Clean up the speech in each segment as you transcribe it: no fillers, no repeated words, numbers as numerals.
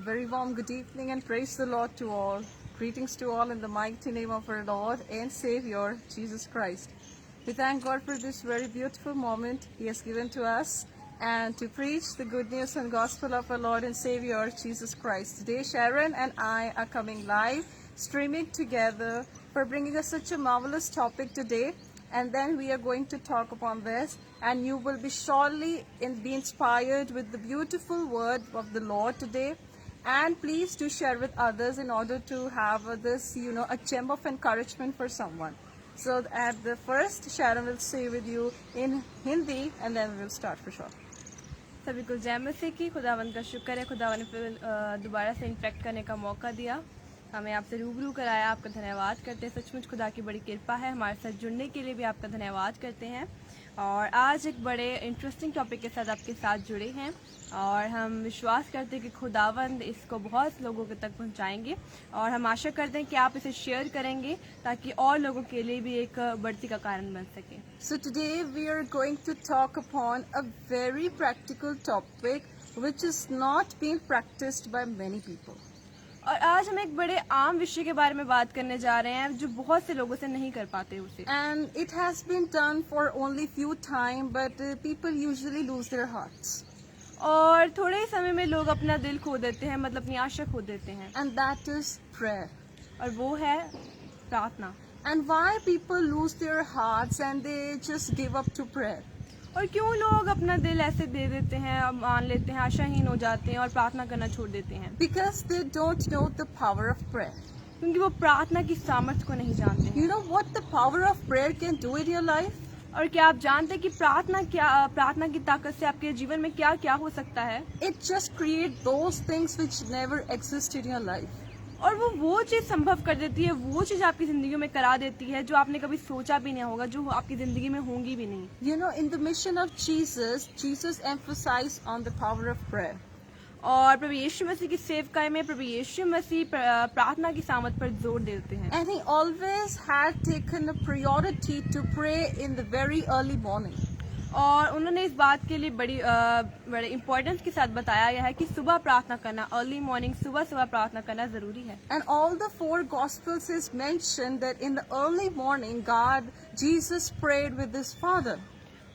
Very warm good evening and praise the Lord to all. Greetings to all in the mighty name of our Lord and Savior, Jesus Christ. We thank God for this very beautiful moment He has given to us and to preach the good news and gospel of our Lord and Savior, Jesus Christ. Today, Sharon and I are coming live, streaming together for bringing us such a marvelous topic today. And then we are going to talk upon this, and you will be surely be inspired with the beautiful word of the Lord today. And please do share with others in order to have this, a gem of encouragement for someone. So at the first, Sharon will say with you in Hindi, and then we will start for sure. सभी को जय मसीह की। खुदावंद का शुक्र है, खुदावंद ने फिर दोबारा से इंटरेक्ट करने का मौका दिया, हमें आपसे रूबरू कराया। आपका धन्यवाद करते हैं। सचमुच खुदा की बड़ी कृपा है। हमारे साथ जुड़ने के लिए भी आपका धन्यवाद करते हैं। और आज एक बड़े इंटरेस्टिंग टॉपिक के साथ आपके साथ जुड़े हैं और हम विश्वास करते हैं कि खुदावंद इसको बहुत लोगों के तक पहुंचाएंगे और हम आशा करते हैं कि आप इसे शेयर करेंगे ताकि और लोगों के लिए भी एक बढ़ती का कारण बन सके। So today we are going to talk upon a very practical topic which is not being practiced by many people. और आज हम एक बड़े आम विषय के बारे में बात करने जा रहे हैं जो बहुत से लोगों से नहीं कर पाते उसे। And it has been done for only few time, but people usually lose their hearts. और थोड़े ही समय में लोग अपना दिल खो देते हैं, मतलब अपनी आशा खो देते हैं। And that is prayer. और वो है प्रार्थना। And why people lose their hearts and they just give up to prayer? और क्यों लोग अपना दिल ऐसे दे देते हैं, मान लेते हैं, आशाहीन हो जाते हैं और प्रार्थना करना छोड़ देते हैं? Because they don't know the power of prayer. क्योंकि वो प्रार्थना की सामर्थ्य को नहीं जानते हैं। You know what the power of prayer can do in your life? और क्या आप जानते हैं कि प्रार्थना की ताकत से आपके जीवन में क्या क्या हो सकता है? It just create those things which never exist in your life. और वो चीज संभव कर देती है, वो चीज आपकी जिंदगी में करा देती है जो आपने कभी सोचा भी नहीं होगा, जो आपकी जिंदगी में होंगी भी नहीं। You know, in the mission of Jesus emphasized on the power of prayer. और प्रभु यीशु मसीह की सेवकाई में प्रभु यीशु मसीह प्रार्थना की सामर्थ पर जोर देते हैं। And he always had taken a priority to pray in the very early morning. और उन्होंने इस बात के लिए बड़े इम्पोर्टेंस के साथ बताया गया है कि सुबह प्रार्थना करना, अर्ली मॉर्निंग सुबह प्रार्थना करना जरूरी है। And all the four gospels is mentioned that in the early morning Jesus prayed with his father.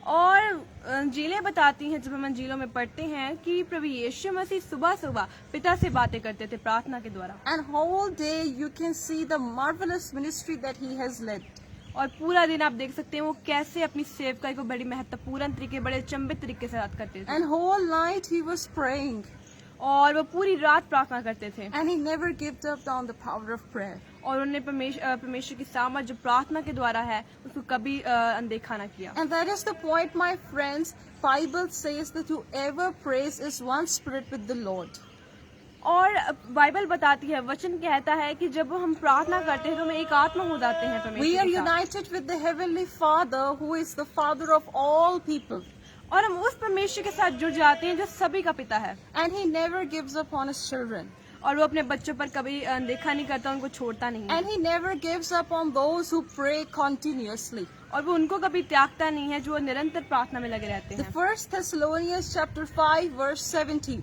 और अंजीलें बताती हैं, जब हम अंजीलों में पढ़ते हैं कि प्रभु यीशु मसीह सुबह पिता से बातें करते थे प्रार्थना के द्वारा। And whole day you can see the marvelous ministry that he has led. और पूरा दिन आप देख सकते हैं वो कैसे अपनी सेवकाई को बड़ी महत्वपूर्ण तरीके, बड़े अचंभित तरीके से करते थे। And whole night he was praying. और वो पूरी रात प्रार्थना करते थे। And he never gave up on the power of prayer. और उन्होंने परमेश्वर की सामर्थ जो प्रार्थना के द्वारा है उसको कभी अनदेखा ना किया। And that is the point, my friends. Bible says that whoever prays is one spirit with the Lord. और बाइबल बताती है, वचन कहता है कि जब हम प्रार्थना करते हैं तो हम एक आत्मा हो जाते हैं परमेश्वर We are के साथ। united with the heavenly Father who is the Father of all people. और हम उस परमेश्वर के साथ जुड़ जाते हैं जो सभी का पिता है। And he never gives up on his children. और वो अपने बच्चों पर कभी अनदेखा नहीं करता, उनको छोड़ता नहीं है। And he never gives up on those who pray continuously. और वो उनको कभी त्यागता नहीं है जो निरंतर प्रार्थना में लगे रहते The हैं। 1 Thessalonians chapter 5 verse 17.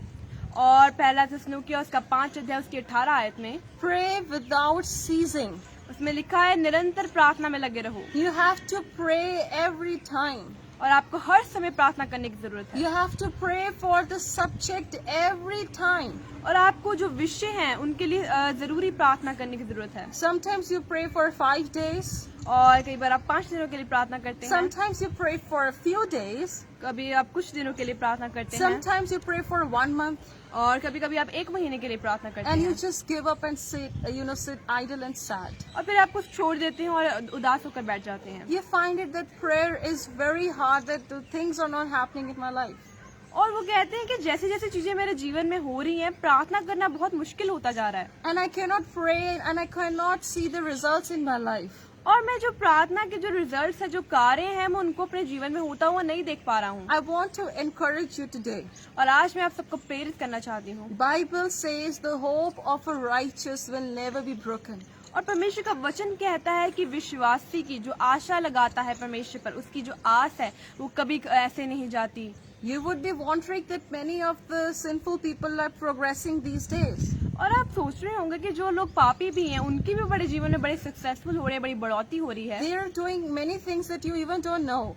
और पहला थिस्सलुनीकियों उसका 5 अध्याय उसकी 18 आयत में Pray without ceasing. उसमें लिखा है निरंतर प्रार्थना में लगे रहो। You have to pray every time. और आपको हर समय प्रार्थना करने की जरूरत है। You have to pray for the subject every time. और आपको जो विषय हैं उनके लिए जरूरी प्रार्थना करने की जरूरत है। Sometimes you pray for 5 days. और कई बार आप 5 दिनों के लिए प्रार्थना करते हैं। Sometimes you pray for a few days. कभी आप कुछ दिनों के लिए प्रार्थना करते हैं। Sometimes you pray for 1 month. और कभी कभी आप 1 महीने के लिए प्रार्थना करते And हैं। you just give up and sit idle and sad. और फिर आप कुछ छोड़ देते हैं और उदास होकर बैठ जाते हैं। You find it that prayer is very hard, that the things are not happening in my life. और वो कहते हैं कि जैसे जैसे चीजें मेरे जीवन में हो रही हैं, प्रार्थना करना बहुत मुश्किल होता जा रहा है। And I cannot pray and I cannot see the results in my life. और मैं जो प्रार्थना के जो रिजल्ट्स है, जो कार्य हैं, मैं उनको अपने जीवन में होता हुआ नहीं देख पा रहा हूँ। I want to encourage you today. और आज मैं आप सबको प्रेरित करना चाहती हूँ। Bible says the hope of a righteous will never be broken. और परमेश्वर का वचन कहता है कि विश्वासी की जो आशा लगाता है परमेश्वर पर, उसकी जो आस है वो कभी ऐसे नहीं जाती। You would be wondering that many of the sinful people are progressing these days. और आप सोच रहे होंगे कि जो लोग पापी भी हैं उनकी भी बड़े जीवन में बड़े सक्सेसफुल हो रहे हैं, बड़ी बढ़ोतरी हो रही है, They are doing many things that you even don't know.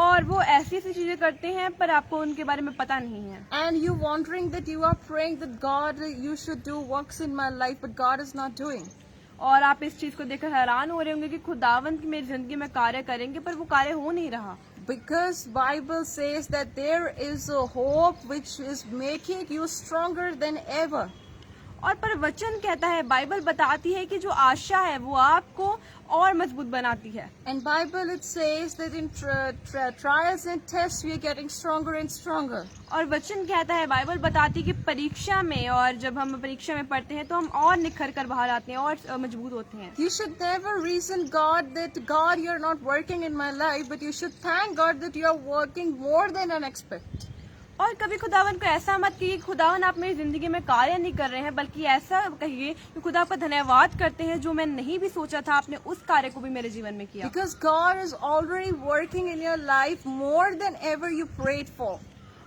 और वो ऐसी ऐसी चीजें करते हैं पर आपको उनके बारे में पता नहीं है। And you wondering that you are praying that God, you should do works in my life, but God is not doing. और आप इस चीज को देखकर हैरान हो रहे होंगे कि खुदावंत की मेरी जिंदगी में कार्य करेंगे पर वो कार्य हो नहीं रहा। Because Bible says that there is a hope which is making you stronger than ever. और पर वचन कहता है, बाइबल बताती है कि जो आशा है वो आपको और मजबूत बनाती है। And Bible it says that in trials and tests we are getting stronger and stronger. और वचन कहता है, बाइबल बताती है कि परीक्षा में, और जब हम परीक्षा में पढ़ते हैं तो हम और निखर कर बाहर आते हैं और मजबूत होते हैं। You should never reason God that God you're not working in my life, but you should thank God that you are working more than unexpected. और कभी खुदावन को ऐसा मत कहिए खुदावन आप मेरी जिंदगी में कार्य नहीं कर रहे हैं, बल्कि ऐसा कहिए कि खुदा आपका धन्यवाद करते हैं जो मैं नहीं भी सोचा था आपने उस कार्य को भी मेरे जीवन में किया। Because God is already working in your life more than ever you prayed for.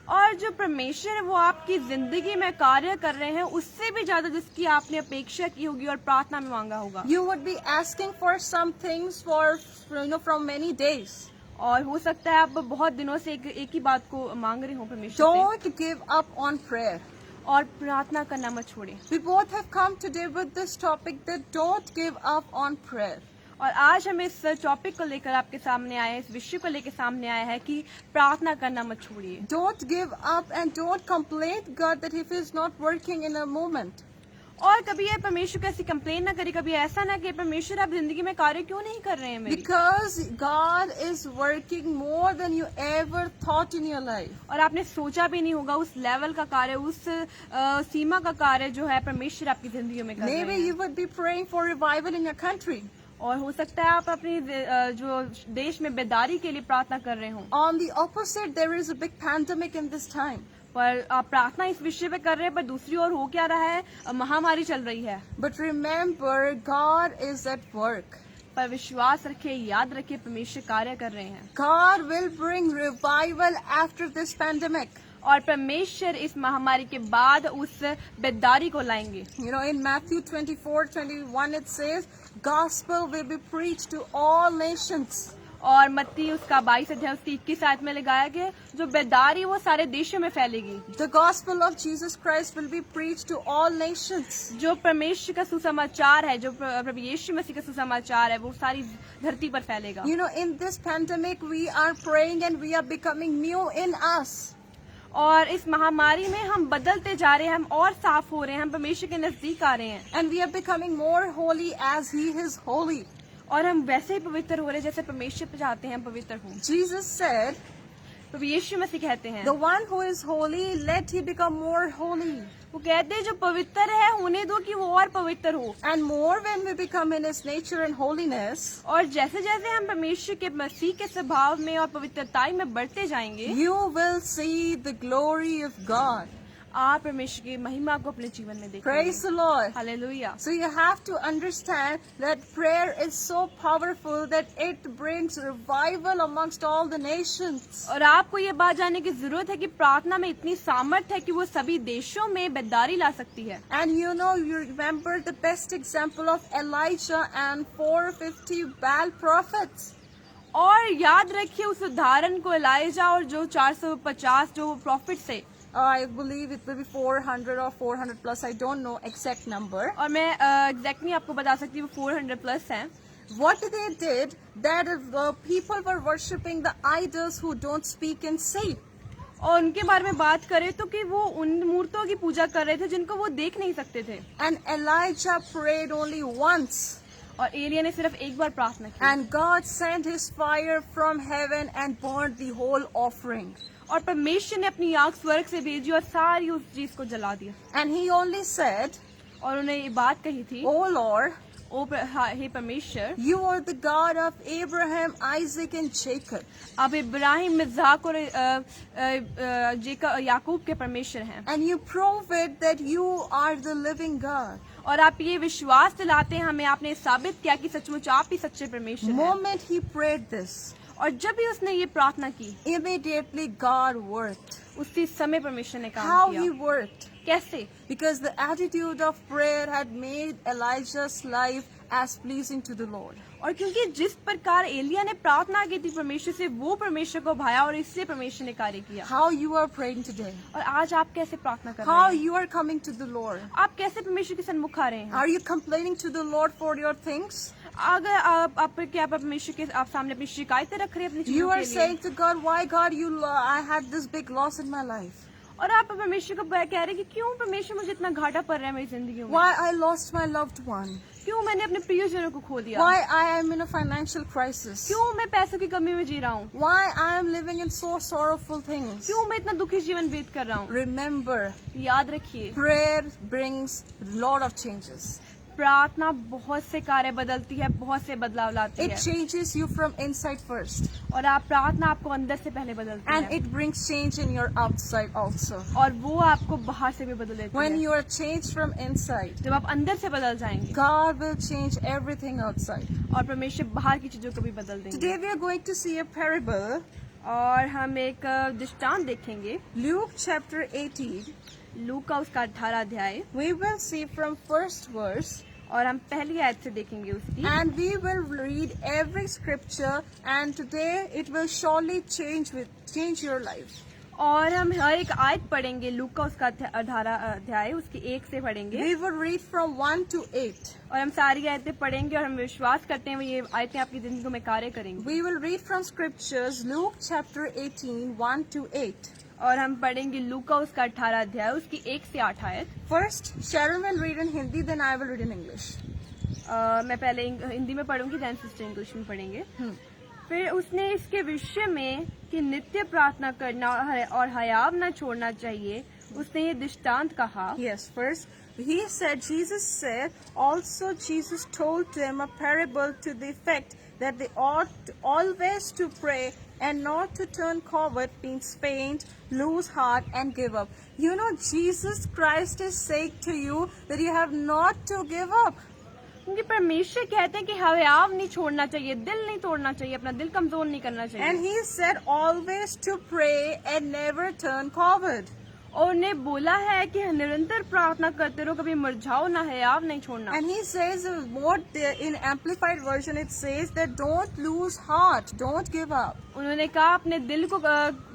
और जो परमेश्वर है वो आपकी जिंदगी में कार्य कर रहे हैं उससे भी ज्यादा जिसकी आपने अपेक्षा की होगी और प्रार्थना में मांगा होगा। You would be asking for some things from many days. और हो सकता है आप बहुत दिनों से एक ही बात को मांग रहे हो परमेश्वर Don't give up on prayer. से, और प्रार्थना करना मत छोड़े। We both have come today with this topic that don't give up on prayer. और आज हम इस टॉपिक को लेकर आपके सामने आए हैं, इस विषय को लेकर सामने आया है कि प्रार्थना करना मत छोड़िए। Don't give up and don't complain God that if He's not working in a moment. और कभी ये परमेश्वर को ऐसी कंप्लेन ना करिए, कभी ऐसा ना कि परमेश्वर आप जिंदगी में कार्य क्यों नहीं कर रहे हैं मेरी। Because God is working more than you ever thought in your life. और आपने सोचा भी नहीं होगा उस लेवल का कार्य, उस सीमा का कार्य जो है परमेश्वर आपकी जिंदगी में कर रहे Maybe हैं। you would be praying for revival in your country. और हो सकता है आप अपनी जो देश में बेदारी के लिए प्रार्थना कर रहे हो। On the opposite, there is a big pandemic in this time. पर आप प्रार्थना इस विषय पे कर रहे हैं, पर दूसरी ओर हो क्या रहा है, महामारी चल रही है। But remember, God is at work. पर विश्वास रखिए, याद रखिए परमेश्वर कार्य कर रहे हैं। God will bring revival after this pandemic. और परमेश्वर इस महामारी के बाद उस बेदारी को लाएंगे। You know, in Matthew 24:21 it says, gospel will be preached to all nations. और मत्ती उसका 22 अध्याय उसकी 21 आयत में लगाया गया, जो बेदारी वो सारे देशों में फैलेगी। The gospel of Jesus Christ will be preached to all nations. जो परमेश्वर का सुसमाचार है, जो प्रभु यीशु मसीह का सुसमाचार है, वो सारी धरती पर फैलेगा। You know, in this pandemic we are praying and we are becoming new in us. और इस महामारी में हम बदलते जा रहे हैं, हम और साफ हो रहे हैं, हम परमेश्वर के नजदीक आ रहे हैं। And we are becoming more holy as He is holy. और हम वैसे ही पवित्र हो रहे हैं जैसे परमेश्वर चाहते हैं हम पवित्र हों। Jesus said, प्रभु यीशु मसीह कहते हैं, the one who is holy, let he become more holy. वो कहते हैं जो पवित्र है होने दो कि वो और पवित्र हो। And more when we become in His nature and holiness, और जैसे जैसे हम परमेश्वर के मसीह के स्वभाव में और पवित्रताई में बढ़ते जाएंगे, you will see the glory of God. आप परमेश्वर की महिमा को अपने जीवन में देखेंगे। Praise the Lord. Hallelujah. So you have to understand that prayer is so powerful that it brings revival amongst all the nations. और आपको ये बात जानने की जरूरत है कि प्रार्थना में इतनी सामर्थ है कि वो सभी देशों में बेदारी ला सकती है। And you know, you remember the best example of Elijah and 450 Baal prophets. और याद रखिए उस उदाहरण को, एलाइजा और जो 450 जो प्रॉफिट्स थे। I believe it will be 400 or 400 plus. I don't know exact number. और मैं एग्जैक्टली आपको बता सकती हूँ 400 प्लस हैं। What they did, that people were worshipping the idols who don't speak and say. और उनके बारे में बात करें तो कि वो उन मूर्तों की पूजा कर रहे थे जिनको वो देख नहीं सकते थे। And Elijah prayed only once. और एलिया ने सिर्फ एक बार प्रार्थना की। And God sent His fire from heaven and burned the whole offering. और परमेश्वर ने अपनी आग स्वर्ग से भेजी और सारी उस चीज को जला दिया। And He only said, और उन्हें ये बात कही थी, "O Lord, हे परमेश्वर, You are the God of Abraham, Isaac, and Jacob." आप इब्राहिम, इसहाक और याकूब के परमेश्वर हैं। And you prove it that you are the living God. और आप ये विश्वास दिलाते हैं हमें, आपने साबित किया कि सचमुच आप ही सच्चे परमेश्वर हैं। Moment he prayed this, और जब भी उसने ये प्रार्थना की, immediately God worked. उसी समय परमेश्वर ने काम How किया। he worked? कैसे? Because the attitude of prayer had made Elijah's life as pleasing to the Lord. और क्योंकि जिस प्रकार एलिया ने प्रार्थना की थी परमेश्वर से, वो परमेश्वर को भाया और इससे परमेश्वर ने कार्य किया। How you are praying today? और आज आप कैसे प्रार्थना कर How रहे हैं? you are coming to the Lord? आप कैसे परमेश्वर के सन्मुख आ रहे हैं? Are you complaining to the Lord for your things? अगर आप क्या परमेश्वर के आप सामने अपनी शिकायतें रख रहे हैं अपनी You चीजों are के लिए, saying to God, why God, I had this big loss in my life. और आप परमेश्वर को कह रहे हैं कि क्यों परमेश्वर मुझे इतना घाटा पड़ रहा है मेरी जिंदगी में, Why I lost my loved one. क्यों मैंने अपने प्रियजनों को खो दिया, Why I am in a financial crisis. क्यों मैं पैसों की कमी में जी रहा हूँ, Why I am living in so sorrowful things. क्यों मैं इतना दुखी जीवन व्यतीत कर रहा हूँ। Remember, याद रखिए, prayer brings lot of changes. प्रार्थना बहुत से कार्य बदलती है, बहुत से बदलाव लाती It है, changes you from inside first. और आप प्रार्थना आपको अंदर से पहले बदलती And है, it brings change in your outside also. और वो आपको बाहर से भी बदल देती When है। you are changed from inside, जब आप अंदर से बदल जाएंगे, God will change everything outside. और परमेश्वर बाहर की चीजों को भी बदल देंगे। Today we are going to see a parable. और हम एक दृष्टांत देखेंगे, Luke chapter 18. लूका का उसका 18 अध्याय, We will see from first verse. और हम पहली आयत से देखेंगे उसकी, And we will read every scripture, and today it will surely change your life. और हम हर एक आयत पढ़ेंगे। लूका का उसका 18 अध्याय उसकी 1 से पढ़ेंगे, We will read from 1 to 8. और हम सारी आयतें पढ़ेंगे, और हम विश्वास करते हैं वो ये आयतें आपकी जिंदगी में कार्य करेंगी। We will read from scriptures Luke chapter 18, 1 to 8. और हम पढ़ेंगे लूका उसका 18 अध्याय उसकी 1 से 8 आयत। First, Sharon will read in Hindi, then I will read in English. मैं पहले हिंदी में पढ़ूंगी, देन सिस्टर इंग्लिश में पढ़ेंगे। फिर उसने इसके विषय में कि नित्य प्रार्थना करना और हयाव न छोड़ना चाहिए, उसने ये दृष्टांत कहा। Yes, first, Jesus said, also Jesus told them a parable to the effect that they ought always to pray and not to turn coward, means faint, lose heart and give up. You know, Jesus Christ is saying to you that you have not to give up. क्योंकि परमेश्वर कहते हैं कि हयाव नहीं छोड़ना चाहिए, दिल नहीं तोड़ना चाहिए, अपना दिल कमजोर नहीं करना And चाहिए। he said always to pray and never turn coward. और उन्हें बोला है कि निरंतर प्रार्थना करते रहो, कभी मुरझाओ ना, हयाव नहीं छोड़ना। And he says, in amplified version, it says that don't lose heart, don't give up. उन्होंने कहा अपने दिल को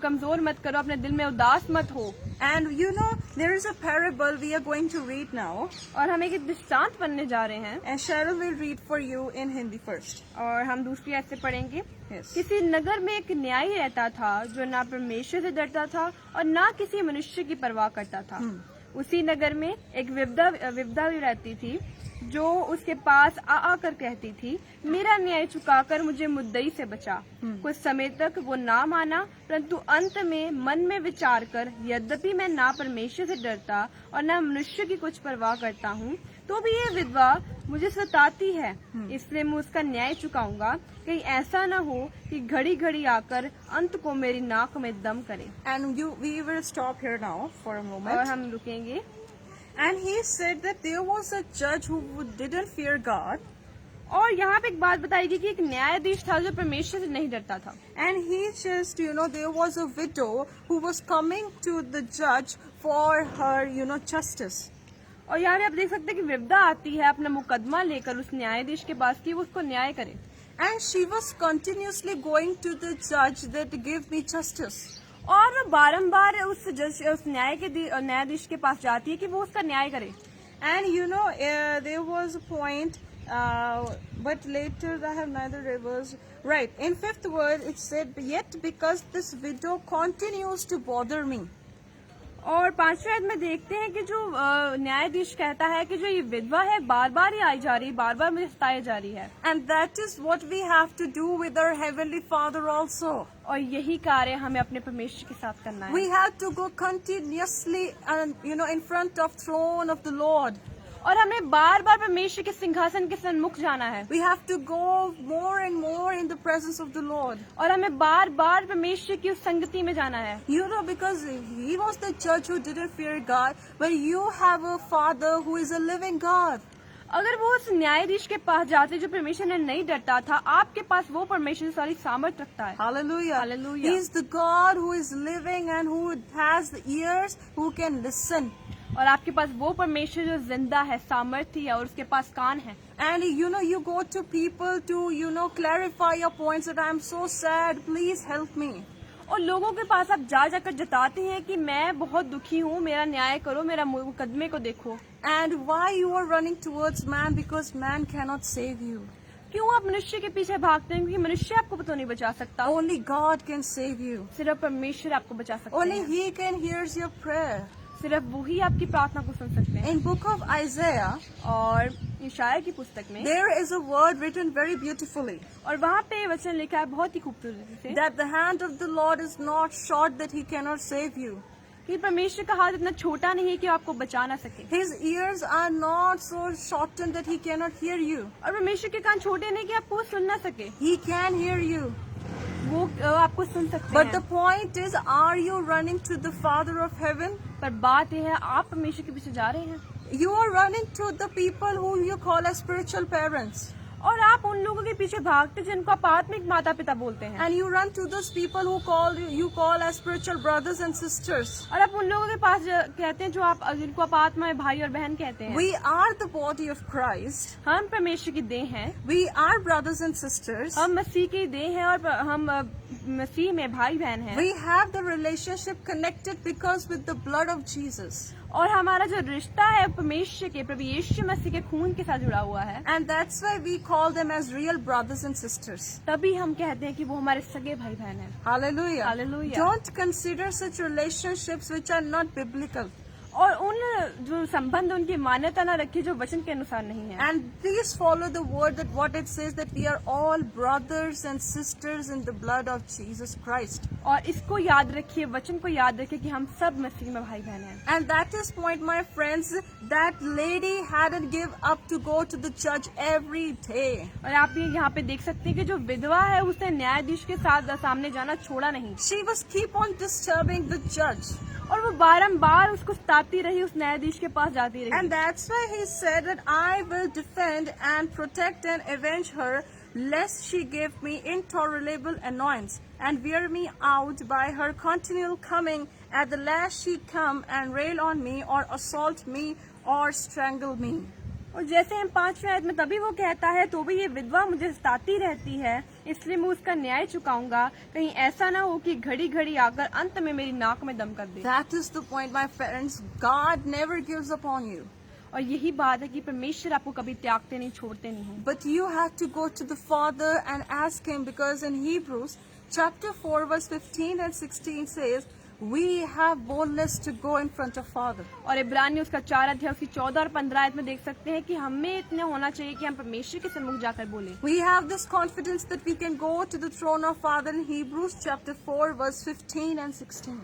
कमजोर मत करो, अपने दिल में उदास मत हो। And you know, there is a parable we are going to read now. और हम एक दृष्टांत पढ़ने जा रहे हैं, And Cheryl will read for you in Hindi first. और हम दूसरी आयत से पढ़ेंगे। Yes. किसी नगर में एक न्यायी रहता था जो ना परमेश्वर से डरता था और ना किसी मनुष्य की परवाह करता था। उसी नगर में एक विधवा भी रहती थी जो उसके पास आकर कहती थी, मेरा न्याय चुकाकर मुझे मुद्दई से बचा। कुछ समय तक वो ना माना, परंतु अंत में मन में विचार कर, यद्यपि मैं ना परमेश्वर से डरता और ना मनुष्य की कुछ परवाह करता हूँ, तो भी ये विधवा मुझे सताती है, इसलिए मैं उसका न्याय चुकाऊंगा। कहीं ऐसा न हो कि घड़ी घड़ी आकर अंत को मेरी नाक में दम करे। And we will stop here now for a और moment. हम रुकेंगे। And he said that there was a judge who didn't fear God. और यहाँ पे एक बात बताई गई कि एक न्यायाधीश था जो परमेश्वर से नहीं डरता था। And he just, there was a widow who was coming to the judge for her, justice. और यहाँ पे आप देख सकते हैं कि विधवा आती है अपना मुकदमा लेकर उस न्यायाधीश के पास कि वो उसको न्याय करे। And she was continuously going to the judge that give me justice. और वो बारंबार उस न्यायाधीश के पास जाती है कि वो उसका न्याय करे। And there was a point, but later I have neither reversed. Right, in 5th word it said, yet because this widow continues to bother me. और 5वें आयत में देखते हैं कि जो न्यायाधीश कहता है कि जो ये विधवा है बार बार ही आई जा रही है, बार बार मुझे सताई जा रही है। And that is what we have to do with our Heavenly Father also. और यही कार्य हमें अपने परमेश्वर के साथ करना है। We have to go continuously and in front of throne of the Lord. और हमें बार बार परमेश्वर के सिंहासन के सन्मुख जाना है। We have to go more and more in the presence of the Lord. और हमें बार बार परमेश्वर की उस संगति में जाना है। Because he was the judge who didn't fear God, but you have a Father who is a living God. अगर वो उस न्यायाधीश के पास जाते जो परमेश्वर ने नहीं डरता था, आपके पास वो परमेश्वर सारी सामर्थ रखता है। Hallelujah. Hallelujah. He is the God who is living and who has the ears, who can listen. और आपके पास वो परमेश्वर जो जिंदा है, सामर्थ्य है और उसके पास कान है। And you go to people to clarify your points that I am so sad, please help me. और लोगों के पास आप जाकर जताते हैं कि मैं बहुत दुखी हूँ, मेरा न्याय करो, मेरा मुकदमे को देखो। And why you are running towards man? Because man cannot save you. क्यों आप मनुष्य के पीछे भागते हैं? क्योंकि मनुष्य आपको तो नहीं बचा सकता। Only God can save you. सिर्फ परमेश्वर आपको बचा सकते Only हैं। He can hear your prayer. सिर्फ वही आपकी प्रार्थना को सुन सकते हैं। In book of Isaiah, और ईशाया की पुस्तक में there is a word written very beautifully. और वहाँ पे वचन लिखा है बहुत ही खूबसूरती से That the hand of the Lord is not short that He cannot save you. कि परमेश्वर का हाथ इतना छोटा नहीं है कि आपको बचा ना सके। His ears are not so shortened that He cannot hear you. और परमेश्वर के कान छोटे नहीं कि आपको सुन ना सके, He can hear you. वो आपको सुन सकते But the हैं। point is, are you running to the Father of heaven? पर बात यह है, आप परमेश्वर के पीछे जा रहे हैं You are running to the people who you call as spiritual parents. और आप उन लोगों के पीछे भागते जिनको आप आत्मिक माता पिता बोलते हैं। And you run to those people who you call as spiritual brothers and sisters. और आप उन लोगों के पास कहते हैं जो आप जिनको आप आत्मा में भाई और बहन कहते हैं। We are the body of Christ. हम परमेश्वर की देह हैं, We are brothers and sisters. हम मसीह की देह हैं और हम मसीह में भाई बहन हैं। We have the relationship connected because with the blood of Jesus. और हमारा जो रिश्ता है परमेश्वर के प्रभु यीशु मसीह के खून के साथ जुड़ा हुआ है। And that's why we call them as real brothers and sisters. तभी हम कहते हैं कि वो हमारे सगे भाई बहन हैं। Hallelujah. Hallelujah. Don't consider such relationships which are not biblical. और उन जो संबंध उनकी मान्यता न रखी जो वचन के अनुसार नहीं है। And please follow the word that what it says that we are all brothers and sisters in the blood of Jesus Christ. और इसको याद रखिए, वचन को याद रखिए कि हम सब मसीह में भाई बहन हैं। And that is point, my friends, that lady hadn't give up to go to the judge every day. और आप ये यहाँ पे देख सकते हैं कि जो विधवा है उसने न्यायाधीश के साथ सामने जाना छोड़ा नहीं। She was keep on disturbing the judge. और वो बारंबार उसको सताती रही, उस न्यायाधीश के पास जाती रही। And that's why he said that I will defend and protect and avenge her, lest she give me intolerable annoyance and wear me out by her continual coming. At the last she come and rail on me or assault me or strangle me. और जैसे हम 5वें आयत में तभी वो कहता है तो भी ये विधवा मुझे सताती रहती है, इसलिए मैं उसका न्याय चुकाऊंगा, कहीं ऐसा ना हो कि घड़ी घड़ी आकर अंत में मेरी नाक में दम कर दे। That is the point, my friends. God never gives up on you. और यही बात है कि परमेश्वर आपको कभी त्यागते नहीं, छोड़ते नहीं हैं। But you have to go to the Father and ask Him, because in Hebrews chapter 4 verse 15 and 16 says, we have boldness to go in front of Father. और इब्रानी उसका 4 अध्याय उसकी 14 और 15 आयत में देख सकते हैं कि हमें इतना होना चाहिए कि हम परमेश्वर के सम्मुख जाकर बोलें। We have this confidence that we can go to the throne of Father in Hebrews chapter 4 verse 15 and 16.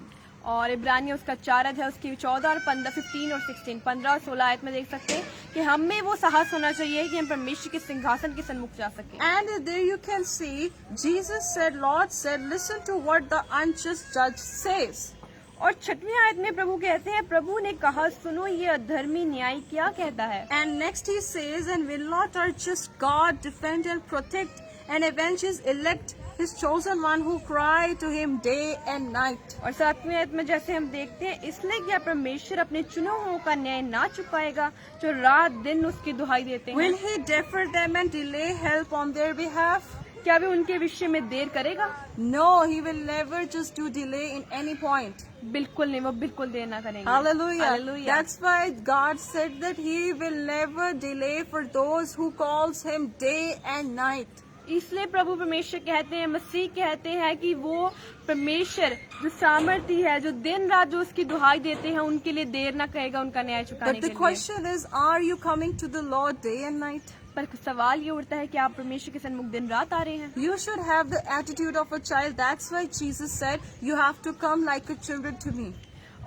और इब्रानी उसका 4 अध्याय उसकी 14 और 15 15 और 16 15 और 16 आयत में देख सकते हैं कि हमें वो साहस होना चाहिए कि हम परमेश्वर के सिंहासन के सम्मुख जा सकें। And there you can see Jesus said, Lord said, listen to what the unjust judge says. और 6वीं आयत में प्रभु कहते हैं, प्रभु ने कहा सुनो ये अधर्मी न्याय क्या कहता है। And next he says, and will not our just God defend and protect and avenge his elect, his chosen one who cry to him day and night. और 7वीं आयत में जैसे हम देखते हैं, इसलिए क्या परमेश्वर अपने चुने हुओं का न्याय ना चुकाएगा जो रात दिन उसकी दुहाई देते हैं। Will he defer them and delay help on their behalf? क्या वे उनके विषय में देर करेगा? No, he will never just do delay in any point. बिल्कुल नहीं, वो बिल्कुल देर ना करेंगे। Hallelujah. Hallelujah. That's why God said that he will never delay for those who calls him day and night. इसलिए प्रभु परमेश्वर कहते हैं, मसीह कहते हैं कि वो परमेश्वर जो सामर्थी है, जो दिन रात जो उसकी दुहाई देते हैं, उनके लिए देर ना करेगा उनका न्याय चुकाने But के the लिए। question is, are you coming to the Lord day and night? पर सवाल ये उठता है कि आप परमेश्वर के सन्मुख दिन रात आ रहे हैं। You should have the attitude of a child. That's why Jesus said, you have to come like a children to me.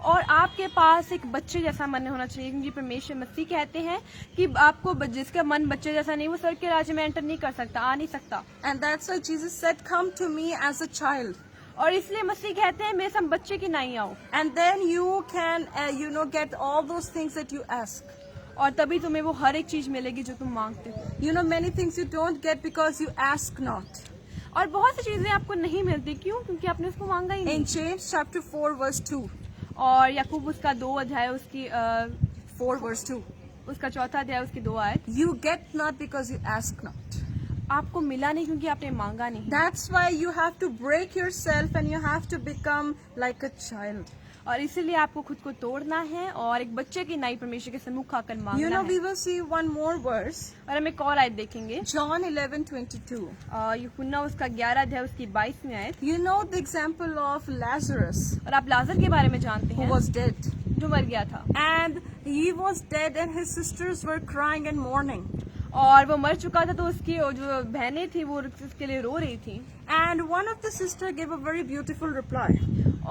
और आपके पास एक बच्चे जैसा मन होना चाहिए, क्योंकि परमेश्वर मसीह कहते हैं कि आपको जिसका मन बच्चे जैसा नहीं वो स्वर्ग के राज्य में एंटर नहीं कर सकता, आ नहीं सकता। And that's why Jesus said, come to me as a child. और इसलिए मसीह कहते हैं मेरे सम बच्चे की नहीं आओ। And then you can, get all those things that you ask. और तभी तुम्हें वो हर एक चीज मिलेगी जो तुम मांगते हो। You know, many things you don't get because you ask not. और बहुत सी चीजें आपको नहीं मिलती, क्यों? क्योंकि आपने उसको मांगा ही नहीं। In James chapter 4 verse 2, और याकूब उसका 2 अध्याय उसकी 4 verse 2, उसका 4था अध्याय उसकी 2 आयत, you get not because you ask not. आपको मिला नहीं क्योंकि आपने मांगा नहीं। That's why you have to break yourself and you have to become like a child. और इसीलिए आपको खुद को तोड़ना है और एक बच्चे की नाई परमेश्वर के सम्मुख आकर You मांगना know, we है। will see one more verse, और हम एक और आयत देखेंगे, John 11:22. यूहन्ना उसका 11 अध्याय उसकी 22वीं आयत। You know the example of Lazarus और आप लाजर के बारे में जानते who हैं, was dead. जो मर गया था, And he was dead and his sisters were crying and mourning. और वो मर चुका था, तो उसकी जो बहनें थी वो उसके लिए रो रही थी। And one of the sister gave a very beautiful reply.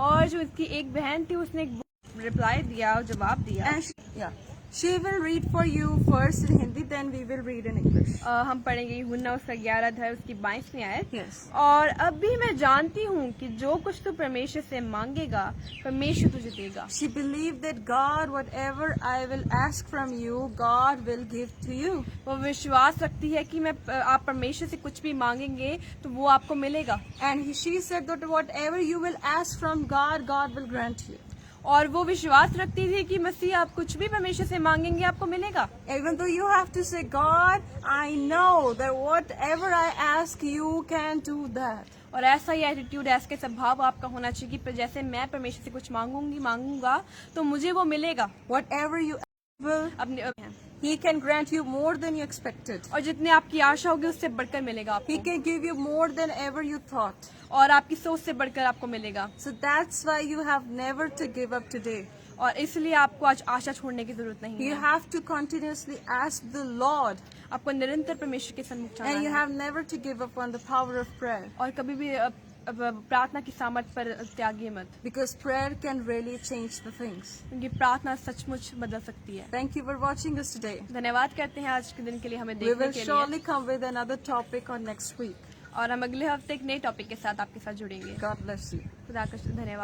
और जो इसकी एक बहन थी उसने एक रिप्लाई दिया और जवाब दिया। And she will read for you first in Hindi, then we will read in English. हम पढ़ेंगे यूहन्ना उसका 11 अध्याय उसकी 22वीं आयत। Yes. और अब भी मैं जानती हूँ कि जो कुछ तू परमेश्वर से मांगेगा परमेश्वर तुझे देगा। She believed that God, whatever I will ask from you, God will give to you. वो विश्वास रखती है कि आप परमेश्वर से कुछ भी मांगेंगे तो वो आपको मिलेगा। And she said that whatever you will ask from God, God will grant you. और वो विश्वास रखती थी कि मसीह आप कुछ भी परमेश्वर से मांगेंगे आपको मिलेगा। Even though you have to say, God, I know that whatever I ask, you can do that. और ऐसा ही एटीट्यूड, ऐसा स्वभाव आपका होना चाहिए कि जैसे मैं परमेश्वर से कुछ मांगूंगा तो मुझे वो मिलेगा। Whatever you will, अपने He can grant you more than you expected. और जितने आपकी आशा होगी उससे बढ़कर मिलेगा He आपको, can give you more than ever you thought. और आपकी सोच से बढ़कर आपको मिलेगा। So that's why you have never to give up today. और इसलिए आपको आज आशा छोड़ने की जरूरत नहीं You है। have to continuously ask the Lord, आपको निरंतर परमेश्वर के सम्मुख जाना and you है have never to give up on the power of prayer, और कभी भी प्रार्थना की सामर्थ पर त्यागिए मत, because prayer can really change the things. क्योंकि प्रार्थना सचमुच बदल सकती है। Thank you for watching us today. धन्यवाद करते हैं आज के दिन के लिए हमें We देखने will के लिए, surely come with another topic on next week. और हम अगले हफ्ते एक नए टॉपिक के साथ आपके साथ जुड़ेंगे। God bless you. खुदा का धन्यवाद।